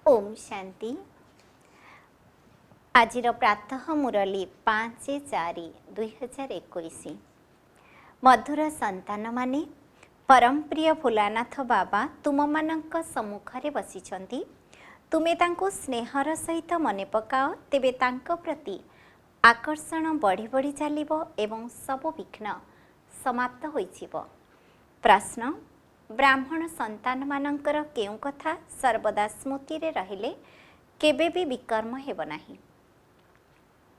ओम शांति। आज प्रातः मुरली 5/4/2021। मधुर संतान माने परम प्रिय भोलानाथ बाबा तुम मानक सम्मुखरे बसिछंती। तुमे तांको स्नेहर सहित मने पकाओ, तेबे तांको प्रति आकर्षण बढ़ी बढ़ी चलिबो एवं सब विघ्न समाप्त होइछिबो। प्रश्न: ब्राह्मण संतान मानकर केउ कथा सर्वदा स्मृति रे रहिले केबे भी विकर्म हेब नाही?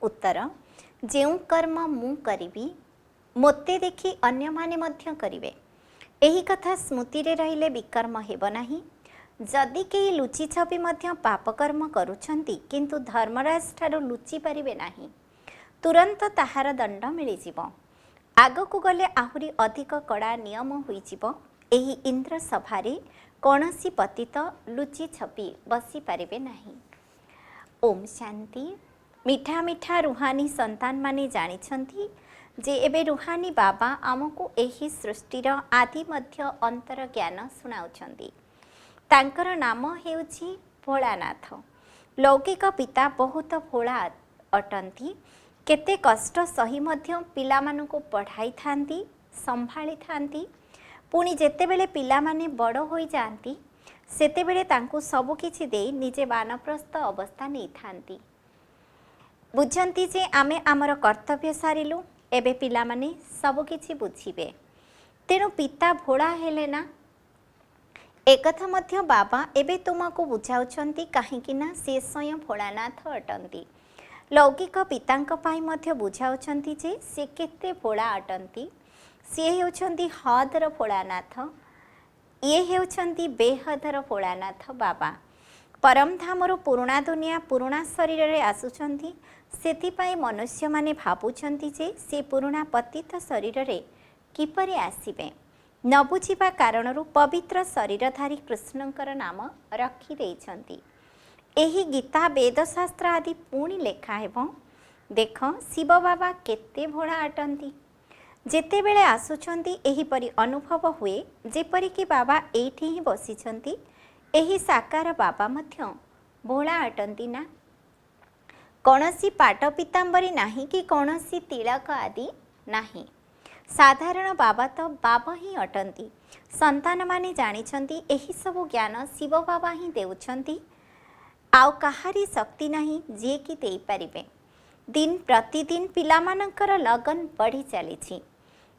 उत्तर: जेउ कर्म मु करिबी मोते देखि अन्य माने मध्य करिवे, एही कथा स्मृति रे रहिले विकर्म हेब नाही। जदि केही लुचि छपि मध्य पाप कर्म करूछंती किंतु धर्मराज ठारू लुचि परिबे नाही, तुरंत ताहार दंड मिली जिवो। आगकू गले आहुरी अधिक कड़ा नियम होई जिवो। एही इंद्र सभारे कौनसी पतित लुचि छपि बसी पारिबे नाही। ओम शांति। मिठा मिठा रुहानी संतान माने जानिछंती जे एबे रुहानी बाबा आमको एही सृष्टिर आदि मध्य अंतर ज्ञान सुनाउछंती। तांकर नाम हेउछि भोलानाथ। लौकिक पिता बहुत भोला अटंती। केते कष्ट सही मध्य पिलामाननको पढ़ाई थांती, संभाली थांती। पुणी जेतेबेले पिलामाने बड़ होई जांती सेतेबेले तांको सब किछि देई निजे वानप्रस्थ अवस्था नहीं थांती। बुझंती जे आमे आमर कर्तव्य सारिलु, एबे पिलामाने सब किछि बुझिबे। तेणु पिता भोला हेले ना, एकथा मध्य बाबा एबे तुमको बुझाउछंती काहेकि ना से स्वयं भोलानाथ अटंती। लौकिक पितांक पाई मध्य बुझाउछंती जे से केते भोला अटंती। सी हेउछंती हदर भोलानाथ, ये हेउछंती बेहदर भोलानाथ बाबा। परम धामरु पुरुणा दुनिया पुरुणा शरीर रे आसुछंती, सेतिपाई मनुष्य माने भाबुछंती जे से पुरुणा पतित शरीर रे किपरि आसीबे। न बुझिबा कारणरु पवित्र शरीरधारी कृष्णंकर नाम रखी देइछंती। एही गीता वेदशास्त्र आदि पुणी लेखा हेबो। देख शिव बाबा केते भोला अटंती। जेतेबेले आसुछंती एहीपरि अनुभव हुए जेपरि कि बाबा एठी ही बसिछंती। एही साकार बाबा मध्य भोला अटंती ना। कौनसी पाट पीतांबरी नाही कि कौनसी तिलक आदि नाही। साधारण बाबा तो बाबा ही अटंती। संतान माने जानिछंती एही सब ज्ञान शिव बाबा ही देउछंती। आउ कहारी शक्ति नाही जे कि देई परिबे। दिन प्रतिदिन पिलामानंकर लगन बढ़ी चलीछि।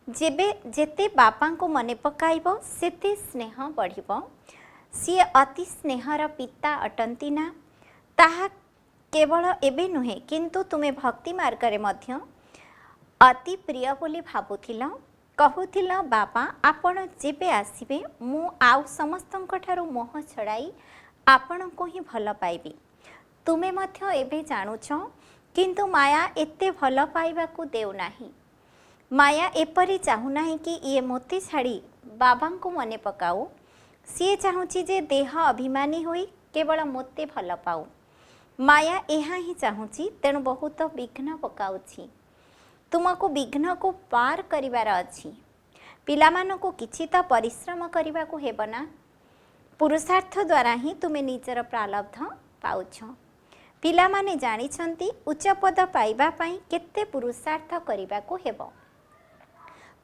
जेबे जेते बापा को मने पकाइबो सेते स्नेह बढ़िबो। सी अति स्नेहर पिता अटंती ना। ताहा केवल एबे नुहे किंतु तुमे भक्ति मार्ग रे मध्य अति प्रिय बोली भाबुथिल। कहूथिल बाबा आपण जेबे आसीबे मु आउ समस्तंक ठारू मोह छड़ाई आपण को ही भल पाइबी। तुमे मध्य एबे जानुछ किंतु माया एते भल पाइबा को देउ नाही। माया एपरी चाहू नाही कि ये मोते छाड़ी बाबा को मने पकाऊ। सी चाहूची जे देह अभिमानी होई केवल मोते भल पाऊ। माया एहा ही चाहूची, तेणु बहुत विघ्न पकाउछि। तुमको विघ्न को पार करिवार अछि। पिलामानको किछि त परिश्रम करिबा को हेबना। पुरुषार्थ द्वारा ही तुमे निजर प्रारब्ध पाउछ। पिलामाने जानिछंती उच्च पद पाइबा पई केते पुरुषार्थ करिबा को हेबो।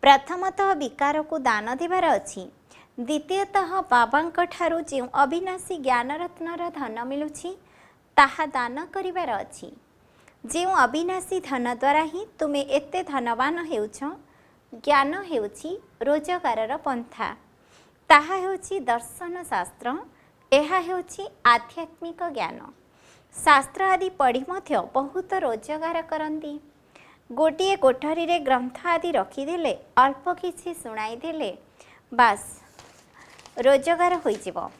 प्रथमतः विकार को दान देवार अछि। द्वितीयतः बाबांक ठारू जे अविनाशी ज्ञान रत्नर धन मिलुछि ताहा दान करिवार अछि। जे अविनाशी धन द्वारा ही तुमे एते धनवान हेउछ। ज्ञान हेउछि रोजगारर पंथा। ताहा हेउछि दर्शन शास्त्र। एहा हेउछि आध्यात्मिक ज्ञान। शास्त्र आदि पढ़ी मध्य बहुत रोजगार करंती। गोटिए कोठरी रे ग्रंथ आदि रखिदेले अल्प किछि सुनाई देले बास रोजगार होई जिवो।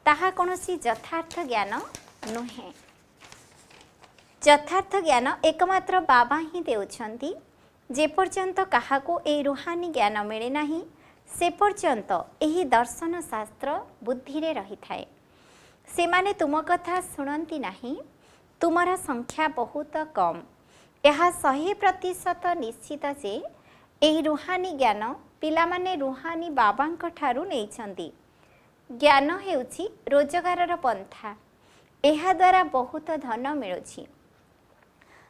ताहा कोनोसी यथार्थ ज्ञान नुहे। यथार्थ ज्ञान एकमात्र बाबा ही देउछंती। जे पर्यंत काहाको ए रुहानी ज्ञान मिले नाही से पर्यंत एही दर्शन शास्त्र बुद्धि रे रही थाए। से माने तुम कथा सुनंती नाही। तुमरा संख्या बहुत कम। यह 100% निश्चित जे एही रुहानी ज्ञान पिलामाने रुहानी बाबांक ठारू नेइछंती। ज्ञान हेउछि रोजगारर पंथा। ଏହା ଦ୍ୱାରା ବହୁତ ଧନ ମିଳୁଛି।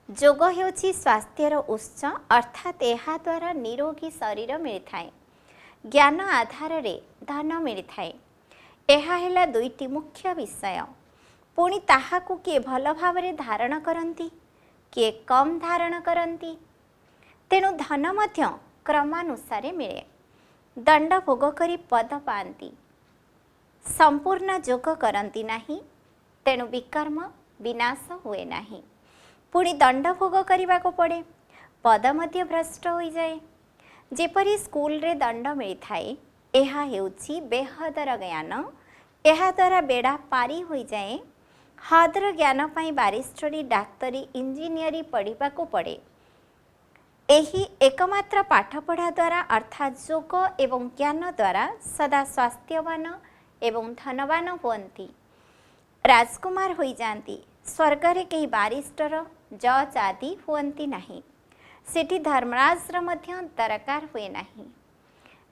ଯୋଗ ହେଉଛି ସ୍ୱାସ୍ଥ୍ୟର ଉତ୍ସ, ଅର୍ଥାତ୍ ଏହା ଦ୍ୱାରା ନିରୋଗୀ ଶରୀର ମିଳିଥାଏ। ଜ୍ଞାନ ଆଧାରରେ ଧନ ମିଳିଥାଏ। ଏହା ହେଲା ଦୁଇଟି ମୁଖ୍ୟ ବିଷୟ। ପୁଣି ତାହାକୁ କିଏ ଭଲ ଭାବରେ ଧାରଣ କରନ୍ତି, କିଏ କମ୍ ଧାରଣ କରନ୍ତି। ତେଣୁ ଧନ ମଧ୍ୟ କ୍ରମାନୁସାରେ ମିଳେ। ଦଣ୍ଡ ଭୋଗ କରି ପଦ ପାଆନ୍ତି, ସମ୍ପୂର୍ଣ୍ଣ ଯୋଗ କରନ୍ତି ନାହିଁ। ତେଣୁ ବିକର୍ମ ବିନାଶ ହୁଏ ନାହିଁ। ପୁଣି ଦଣ୍ଡ ଭୋଗ କରିବାକୁ ପଡ଼େ, ପଦ ମଧ୍ୟ ଭ୍ରଷ୍ଟ ହୋଇଯାଏ। ଯେପରି ସ୍କୁଲରେ ଦଣ୍ଡ ମିଳିଥାଏ, ଏହା ହେଉଛି ବେହଦର ଜ୍ଞାନ। ଏହାଦ୍ୱାରା ବେଡ଼ା ପାରି ହୋଇଯାଏ। ହଦର ଜ୍ଞାନ ପାଇଁ ବାରିଷ୍ଟରୀ, ଡାକ୍ତରୀ, ଇଞ୍ଜିନିୟରି ପଢ଼ିବାକୁ ପଡ଼େ। ଏହି ଏକମାତ୍ର ପାଠପଢ଼ା ଦ୍ୱାରା ଅର୍ଥାତ୍ ଯୋଗ ଏବଂ ଜ୍ଞାନ ଦ୍ୱାରା ସଦା ସ୍ୱାସ୍ଥ୍ୟବାନ ଏବଂ ଧନବାନ ହୁଅନ୍ତି, ରାଜକୁମାର ହୋଇଯାଆନ୍ତି। ସ୍ୱର୍ଗରେ କେହି ବାରିଷ୍ଟର, ଜଜ୍ ଆଦି ହୁଅନ୍ତି ନାହିଁ। ସେଠି ଧର୍ମରାଜର ମଧ୍ୟ ଦରକାର ହୁଏ ନାହିଁ।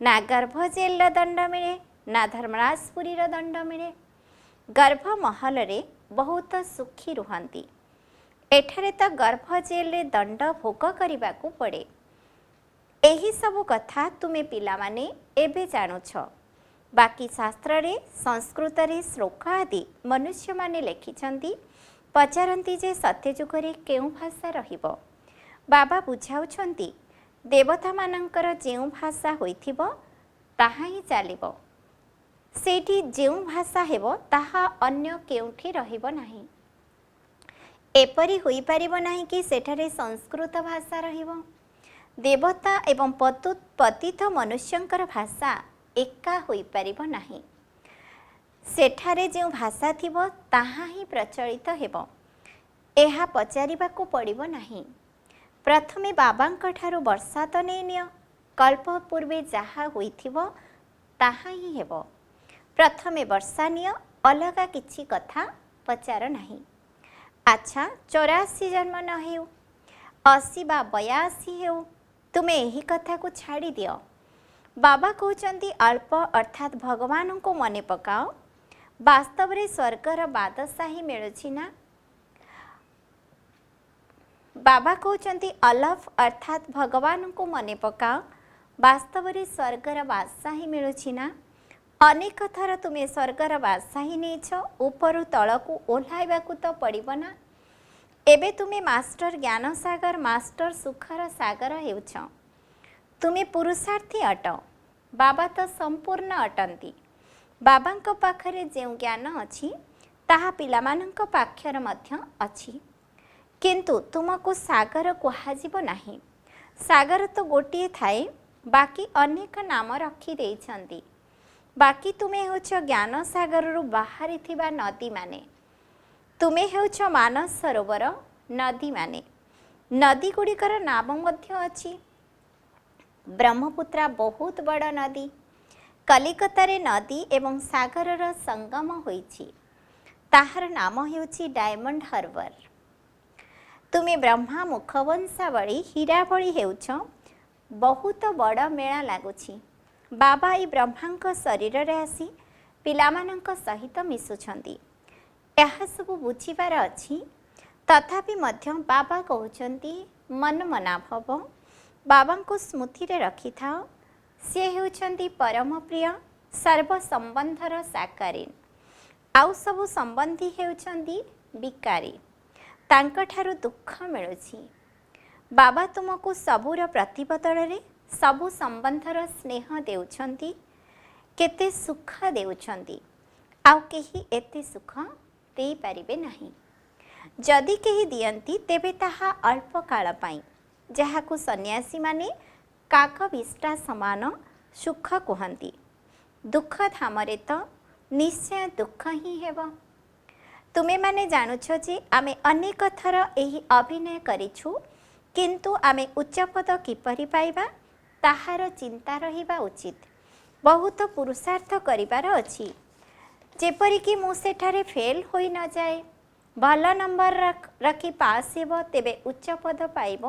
ନା ଗର୍ଭ ଜେଲର ଦଣ୍ଡ ମିଳେ, ନା ଧର୍ମରାଜପୁରୀର ଦଣ୍ଡ ମିଳେ। ଗର୍ଭ ମହଲରେ ବହୁତ ସୁଖୀ ରୁହନ୍ତି। ଏଠାରେ ତ ଗର୍ଭ ଜେଲରେ ଦଣ୍ଡ ଭୋଗ କରିବାକୁ ପଡ଼େ। ଏହିସବୁ କଥା ତୁମେ ପିଲାମାନେ ଏବେ ଜାଣୁଛ। ବାକି ଶାସ୍ତ୍ରରେ, ସଂସ୍କୃତରେ ଶ୍ଲୋକ ଆଦି ମନୁଷ୍ୟମାନେ ଲେଖିଛନ୍ତି। ପଚାରନ୍ତି ଯେ ସତ୍ୟଯୁଗରେ କେଉଁ ଭାଷା ରହିବ? ବାବା ବୁଝାଉଛନ୍ତି, ଦେବତାମାନଙ୍କର ଯେଉଁ ଭାଷା ହୋଇଥିବ ତାହା ହିଁ ଚାଲିବ। ସେଇଠି ଯେଉଁ ଭାଷା ହେବ ତାହା ଅନ୍ୟ କେଉଁଠି ରହିବ ନାହିଁ। ଏପରି ହୋଇପାରିବ ନାହିଁ କି ସେଠାରେ ସଂସ୍କୃତ ଭାଷା ରହିବ। ଦେବତା ଏବଂ ପତିତ ମନୁଷ୍ୟଙ୍କର ଭାଷା ଏକା ହୋଇପାରିବ ନାହିଁ। ସେଠାରେ ଯେଉଁ ଭାଷା ଥିବ ତାହା ହିଁ ପ୍ରଚଳିତ ହେବ। ଏହା ପଚାରିବାକୁ ପଡ଼ିବ ନାହିଁ। ପ୍ରଥମେ ବାବାଙ୍କ ଠାରୁ ବର୍ଷାତ ନେଇନିଅ। କଳ୍ପ ପୂର୍ବେ ଯାହା ହୋଇଥିବ ତାହା ହିଁ ହେବ। ପ୍ରଥମେ ବର୍ଷା ନିଅ, ଅଲଗା କିଛି କଥା ପଚାର ନାହିଁ। ଆଚ୍ଛା, 84 ଜନ୍ମ ନ ହେଉ, 80 ବା 82 ହେଉ, ତୁମେ ଏହି କଥାକୁ ଛାଡ଼ି ଦିଅ। ବାବା କହୁଛନ୍ତି ଅଳ୍ପ ଅର୍ଥାତ୍ ଭଗବାନଙ୍କୁ ମନେ ପକାଅ। ବାସ୍ତବରେ ସ୍ୱର୍ଗର ବାଦଶାହୀ ମିଳୁଛି ନା? ବାବା କହୁଛନ୍ତି ଅଲଫ ଅର୍ଥାତ୍ ଭଗବାନଙ୍କୁ ମନେ ପକାଅ। ବାସ୍ତବରେ ସ୍ୱର୍ଗର ବାଦଶାହୀ ମିଳୁଛି ନା? ଅନେକ ଥର ତୁମେ ସ୍ୱର୍ଗର ବାଦଶାହୀ ନେଇଛ। ଉପରୁ ତଳକୁ ଓହ୍ଲାଇବାକୁ ତ ପଡ଼ିବ ନା। ଏବେ ତୁମେ ମାଷ୍ଟର ଜ୍ଞାନ ସାଗର, ମାଷ୍ଟର ସୁଖର ସାଗର ହେଉଛ। ତୁମେ ପୁରୁଷାର୍ଥୀ ଅଟ। ବାବା ତ ସମ୍ପୂର୍ଣ୍ଣ ଅଟନ୍ତି। ବାବାଙ୍କ ପାଖରେ ଯେଉଁ ଜ୍ଞାନ ଅଛି ତାହା ପିଲାମାନଙ୍କ ପାଖରେ ମଧ୍ୟ ଅଛି। କିନ୍ତୁ ତୁମକୁ ସାଗର କୁହାଯିବ ନାହିଁ। ସାଗର ତ ଗୋଟିଏ ଥାଏ, ବାକି ଅନେକ ନାମ ରଖିଦେଇଛନ୍ତି। ବାକି ତୁମେ ହେଉଛ ଜ୍ଞାନ ସାଗରରୁ ବାହାରିଥିବା ନଦୀମାନେ। ତୁମେ ହେଉଛ ମାନସ ସରୋବର ନଦୀମାନେ। ନଦୀଗୁଡ଼ିକର ନାମ ମଧ୍ୟ ଅଛି। ବ୍ରହ୍ମପୁତ୍ର ବହୁତ ବଡ଼ ନଦୀ। କଲିକତାରେ ନଦୀ ଏବଂ ସାଗରର ସଙ୍ଗମ ହୋଇଛି। ତାହାର ନାମ ହେଉଛି ଡାଇମଣ୍ଡ ହାର୍ବର। ତୁମେ ବ୍ରହ୍ମା ମୁଖବଂଶାବଳୀ ହୀରା ଭଳି ହେଉଛ। ବହୁତ ବଡ଼ ମେଳା ଲାଗୁଛି। ବାବା ଏହି ବ୍ରହ୍ମାଙ୍କ ଶରୀରରେ ଆସି ପିଲାମାନଙ୍କ ସହିତ ମିଶୁଛନ୍ତି। ଏହା ସବୁ ବୁଝିବାର ଅଛି। ତଥାପି ମଧ୍ୟ ବାବା କହୁଛନ୍ତି ମନମନା ଭବ। ବାବାଙ୍କୁ ସ୍ମୃତିରେ ରଖିଥାଅ। ସେ ହେଉଛନ୍ତି ପରମ ପ୍ରିୟ, ସର୍ବ ସମ୍ବନ୍ଧର ସାକାରୀ। ଆଉ ସବୁ ସମ୍ବନ୍ଧୀ ହେଉଛନ୍ତି ବିକାରୀ। ତାଙ୍କଠାରୁ ଦୁଃଖ ମିଳୁଛି। ବାବା ତୁମକୁ ସବୁର ପ୍ରତିବଦଳରେ ସବୁ ସମ୍ବନ୍ଧର ସ୍ନେହ ଦେଉଛନ୍ତି, କେତେ ସୁଖ ଦେଉଛନ୍ତି। ଆଉ କେହି ଏତେ ସୁଖ ଦେଇପାରିବେ ନାହିଁ। ଯଦି କେହି ଦିଅନ୍ତି ତେବେ ତାହା ଅଳ୍ପ କାଳ ପାଇଁ, ଯାହାକୁ ସନ୍ନ୍ୟାସୀମାନେ କାକବିଷ୍ଟା ସମାନ ସୁଖ କୁହନ୍ତି। ଦୁଃଖ ଧାମରେ ତ ନିଶ୍ଚୟ ଦୁଃଖ ହିଁ ହେବ। ତୁମେମାନେ ଜାଣୁଛ ଯେ ଆମେ ଅନେକ ଥର ଏହି ଅଭିନୟ କରିଛୁ, କିନ୍ତୁ ଆମେ ଉଚ୍ଚପଦ କିପରି ପାଇବା ତାହାର ଚିନ୍ତା ରହିବା ଉଚିତ। ବହୁତ ପୁରୁଷାର୍ଥ କରିବାର ଅଛି, ଯେପରିକି ମୁଁ ସେଠାରେ ଫେଲ୍ ହୋଇ ନଯାଏ। ଭଲ ନମ୍ବର ରଖି ପାସ୍ ହେବ, ତେବେ ଉଚ୍ଚପଦ ପାଇବ,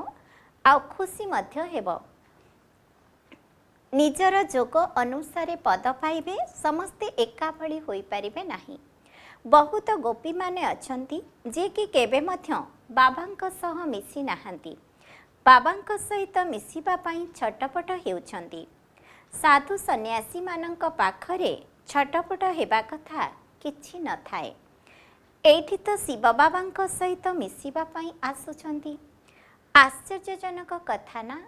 ଆଉ ଖୁସି ମଧ୍ୟ ହେବ। ନିଜର ଯୋଗ ଅନୁସାରେ ପଦ ପାଇବେ। ସମସ୍ତେ ଏକାଭଳି ହୋଇପାରିବେ ନାହିଁ। बहुत गोपी माने अछंती जे कि केबे मध्य बाबांक सह मिसी नाहांती, बाबांक सहित मिसिबा पई छटपट हेउछंती। साधु सन्यासी मानंक पाखरे छटपट हेबा कथा किछि न थाए। एठी तो शिव बाबांक सहित मिसिबा पई आसुछंती। आश्चर्यजनक कथा ना।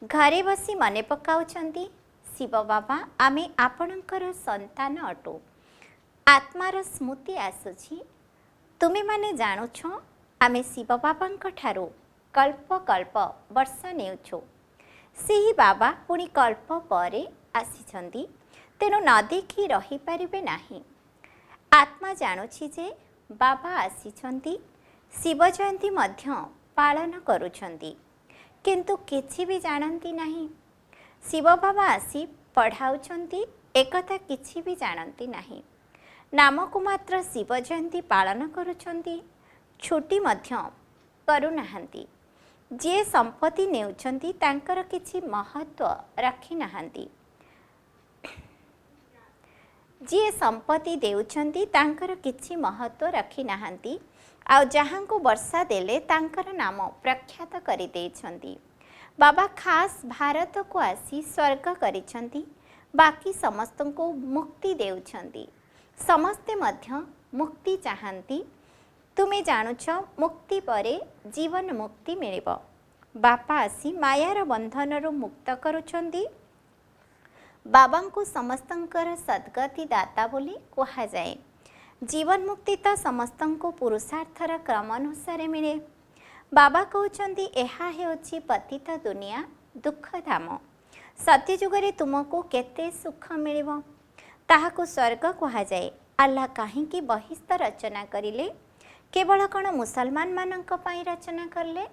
घरे बसी मने पकाउछंती, शिव बाबा आमे आपणकर संतान अटो। आत्मार स्मृति आसुछि। तुमे माने जानुछ आमे शिव बाबांक ठारू कल्प कल्प वर्ष नेउछु। सेही बाबा पुणी कल्प परे आसिछंती, तेणु न देखि रही पारिबे नाही। आत्मा जानुछि जे बाबा आसिछंती, शिव जयंती मध्य पालन करुछंती, किंतु किछि भी जानती नाही। शिव बाबा आसी पढ़ाउछंती, एकथा किछि भी जानती नाही। नामको मात्र शिव जयंती पालन करुछंती, छुट्टी मध्य करुनाहांती। जे संपत्ति नेउछंती तांकर किछि महत्व रखी नाहांती। जे संपत्ति देउछंती तांकर किछि महत्व रखी नाहांती। आ जहांको वर्षा देले तांकर नाम प्रख्यात करि देइछंती। बाबा खास भारत को आसी स्वर्ग करिछंती, बाकी समस्त को मुक्ति देउछंती। समस्ते मध्य मुक्ति चाहंती। तुमे जानुछ मुक्ति परे जीवन मुक्ति मिलिब। बापा आसी मायार बंधनरु मुक्त करुछंती। बाबांको समस्तंकर सद्गति दाता बोली कहा जाए। जीवन मुक्ति तो समस्तंको पुरुषार्थर क्रम अनुसार मिले। बाबा कहउछंती एहा हेउछि पतित दुनिया दुख धाम। सत्य जुगरे तुमको केते सुख मिलिब, ताहाको स्वर्ग कहा जाए। अल्लाह काहींकि बहिस्थ रचना करिले? केवल कण मुसलमान मानंक पई रचना करले?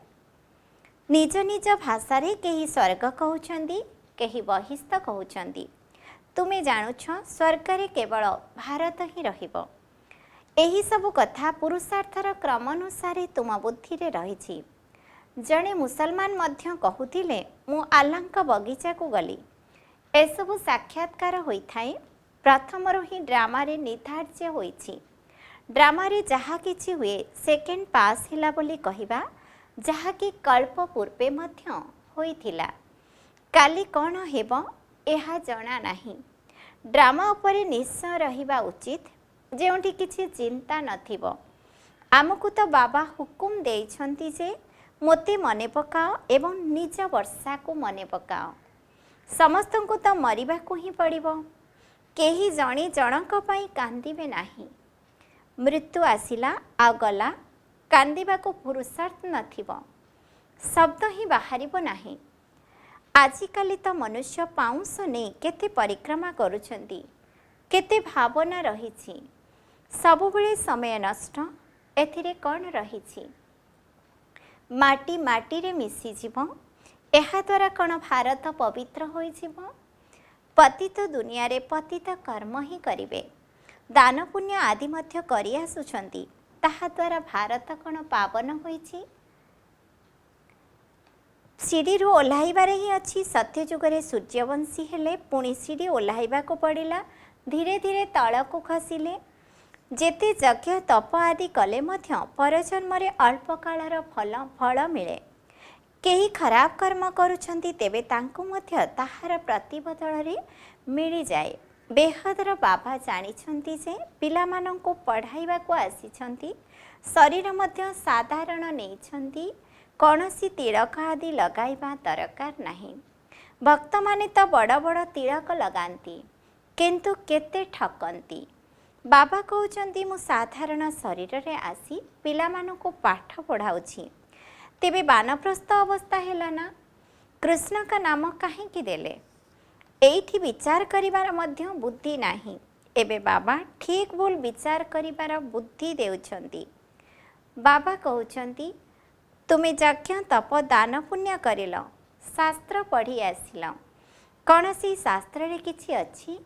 निज निज भाषा रे केही स्वर्ग कहउछंती, केही बहिस्थ कहउछंती। तुमे जानुछ स्वर्ग रे केवल भारत ही रहिब। एही सबु कथा पुरुषार्थर क्रम अनुसार तुम बुद्धि रे रहिछि। जणे मुसलमान मध्य कहूथिले मु आल्लाहंक बगीचा को गली। एसबु साक्षात्कार होइथाए प्रथमरो ही ड्रामा रे निर्धार्य होइछि। ड्रामा रे जहा किछि हुए सेकेंड पास हिला बोली कहिबा, जहा कि कल्प पूर्वे मध्य होइथिला। काली कौन हेब एहा जणा नाही। ड्रामा उपरे निश्चय रहिबा उचित, जेउठी किछि चिंता नथिबो। आमको तो बाबा हुकुम देइछंती जे मोते मने पकाओ एवं निज वर्षा को मने पकाओ। समस्त को तो मरिबा को ही पड़िबो। केही जणी जनक पई कांदिबे नाही। मृत्यु आसिला आ गला, कांदिबा को पुरुषार्थ नथिबो। शब्द ही बाहरिबो नाही। आजिकाली तो मनुष्य पाउंस ने केते परिक्रमा करुछंती, केते भावना रहिछि। सबुबेले समय नष्ट, एथिरे कौन रहिछि? माटी माटी रे मिसी जीव। एहा द्वारा कौन भारत पवित्र होई जीव? पतित दुनिया रे पतित कर्म ही करिवे। दान पुण्य आदि मध्य करि आसुछंती, ताहा द्वारा भारत कौन पावन होईछि? सीढ़ी रू ओह्लाइबारे ही अच्छी। सत्य जुगरे सूर्यवंशी हेले, पुणी सीढ़ी ओह्लाइबा को पड़िला। धीरे धीरे तळको खसिले। जेते यज्ञ तप आदि कले मध्य परजन्म रे अल्प कालर फल मिले। केही खराब कर्म करुछंती, तेबे तांको मध्य ताहार प्रतिबदल रे मिली जाए। बेहदर बाबा जानिछंती जे पिलामानंको पढ़ाइबा को आसिछंती। शरीर मध्य साधारण नेइछंती। कौनसी तिलक आदि लगाइबा दरकार नहीं। भक्त माने तो बड़ बड़ तिलक लगांती, किंतु केते ठकंती। बाबा कहउछंती मु साधारण शरीर रे आसी पिलामानंको पाठ पढ़ाउछि। तेबे बानप्रस्थ अवस्था हेला ना, कृष्ण का नाम काहेकि देले? एइठी विचार करिबार मध्य बुद्धि नाही। एबे बाबा ठीक भूल विचार करिबार बुद्धि देउछंती। बाबा कहउछंती तुमे यज्ञ तप दान पुण्य करिल, शास्त्र पढ़ी आसिल। कौन से शास्त्र रे किछि अछि?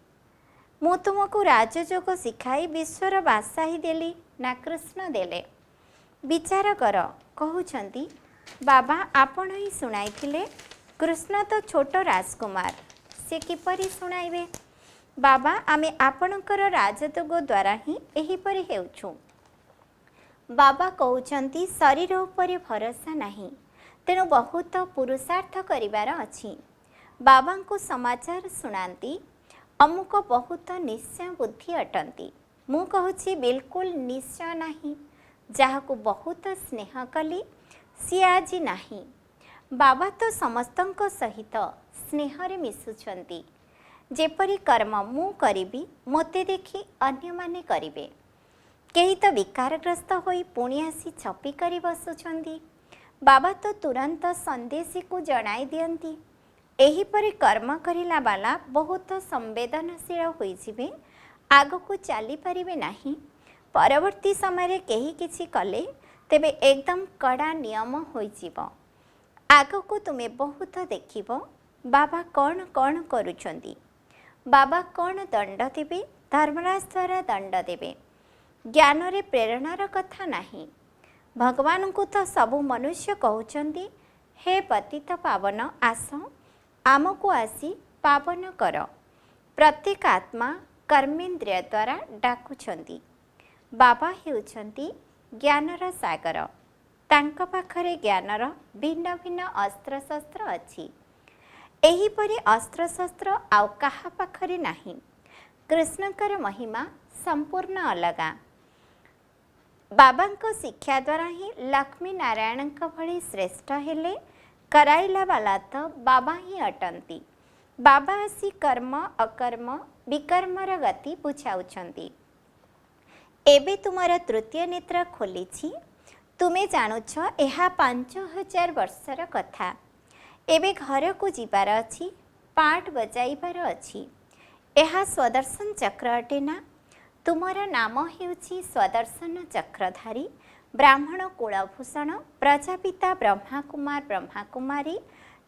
मु तुमको राजयोग शिखाई विश्वर बादशाही देली ना कृष्ण देले? विचार कर। कहउछंती बाबा आपण ही सुनाइथिले। कृष्ण तो छोट राजकुमार, से किपरि सुनाइबे? बाबा आमे आपणकर राजदोग द्वारा ही एहीपरि हेउछु। बाबा कहउछंती शरीर उपरे भरोसा नहीं, तेणु बहुत पुरुषार्थ करिवार अछि। बाबा को समाचार सुनाती अमुक बहुत निश्चय बुद्धि अटंती। मु कहूछि बिल्कुल निश्चय नहीं, जहाको बहुत स्नेह कली सी आज नहीं। बाबा तो समस्तଙ୍କ सहित स्नेहरे मिशुछंती। जेपरी कर्म मु करिबी मोते देखि अन्य माने करिवे। केही तो विकारग्रस्त होई पुणी आसी छपी करी बसुछंती। बाबा तो तुरंत संदेशी को जणाई दियंती। एहीपरि कर्म करिला बाला बहुत संवेदनशील होई जिवे, आगको चली पारिबे नाही। परवर्ती समय केही किछि कले तेबे एकदम कड़ा नियम होई जिवो। आगको तुमे बहुत देखिबो बाबा कौन कौन करुछंती। बाबा कौन दंड देबे, धर्मराज द्वारा दंड देबे। ज्ञान रे प्रेरणार कथा नाही। भगवान को तो सबु मनुष्य कहउचंती, हे पतित पावन आस आमको आसी पावन कर। प्रत्येक आत्मा कर्मेन्द्रिय द्वारा डाकुछंती। बाबा हेउछंती ज्ञानर सागर। तांक पाखरे ज्ञानर भिन्न भिन्न अस्त्र शस्त्र अछि। एहीपरि अस्त्र शस्त्र आउ काहा पाखरे नाही। कृष्णकर महिमा संपूर्ण अलगा। बाबांको शिक्षा द्वारा ही लक्ष्मी नारायणଙ୍କ भଳି श्रेष्ठ हेले कराइला वाला तो बाबा ही अटंती। बाबा आसी कर्म अकर्म विकर्मर गति बुझाउछंती। एबे तुमर तृतीय नेत्र खोलिछि। तुमे जानुछ एहा 5000 वर्षर कथा। एबे घर को जीवार अछि, पाठ बजाइबार अछि। एहा स्वदर्शन चक्र अटे ना। तुमर नाम हेउछि स्वदर्शन चक्रधारी ब्राह्मण कुलभूषण प्रजापिता ब्रह्मा कुमार ब्रह्मा कुमारी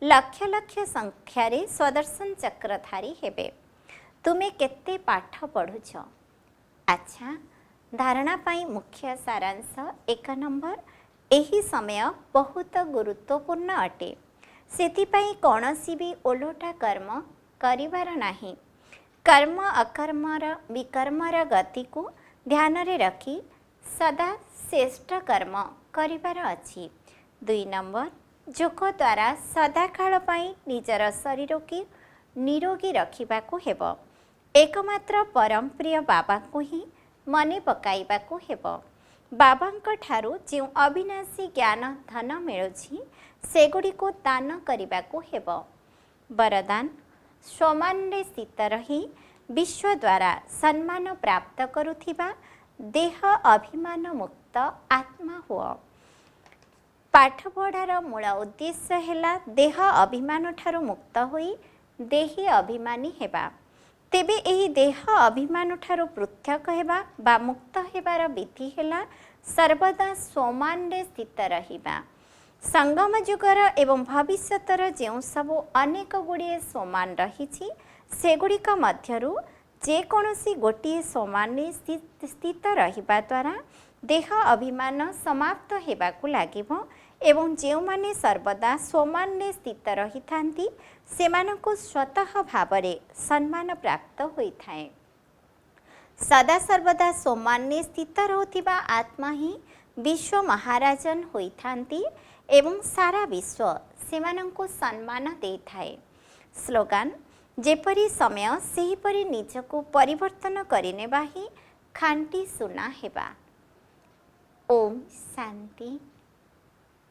लक्ष लक्ष संख्यारे स्वदर्शन चक्रधारी हेबे। तुमे केते पाठ पढ़ुछ? अच्छा, धारणा पाई मुख्य सारांश 1 नंबर, एही समय बहुत गुरुत्वपूर्ण अटे। सेतिपाई कौनसी भी ओलोटा कर्म करिवार नाही। कर्म अकर्मर विकर्मर गति को ध्यान रे रखी सदा श्रेष्ठ कर्म करिवार अछि। 2 नंबर, जोग द्वारा सदा काल पाई निजर शरीर की निरोगी रखिबा को हेबो। एकमात्र परम प्रिय बाबा को ही मने पकाइबा को हेबो। बाबांक ठारू जो अविनाशी ज्ञान धन मिलुछि सेगुडी को दान करिबा को हेबो। वरदान, स्वमान स्थित रही विश्व द्वारा सम्मान प्राप्त करुथिबा देह अभिमान मुक्त आत्मा हुआ। पाठ पढ़ार मूल उद्देश्य है देह अभिमान ठारू मुक्त होई देही अभिमानी हेबा। तेबे एही देह अभिमान ठारू पृथक हेबा बा मुक्त हेबार विधि है सर्वदा स्वमान स्थित रहिबा। संगम जुगर एवं भविष्यतर जो सबु अनेक गुड़िए स्वमान रही सेगुड़िक मध्यरु जेकोसी गोटे स्वमान स्थित रहिबा द्वारा देह अभिमान समाप्त हेबाकु लागिबो एवं जो माने सर्वदा स्वमान स्थित रही थांती सेमानकु स्वतः भावरे सम्मान प्राप्त होइथाए। सदा सर्वदा स्वमान स्थित रहउथिबा आत्मा ही विश्व महाराजन होइथांती एवं सारा विश्व सेमानंको सम्मान देइथाए। स्लोगान, जेपरी समय सेहीपरी निजको परिवर्तन करिनेबा ही खांटी सुना हेबा। ओम शांति।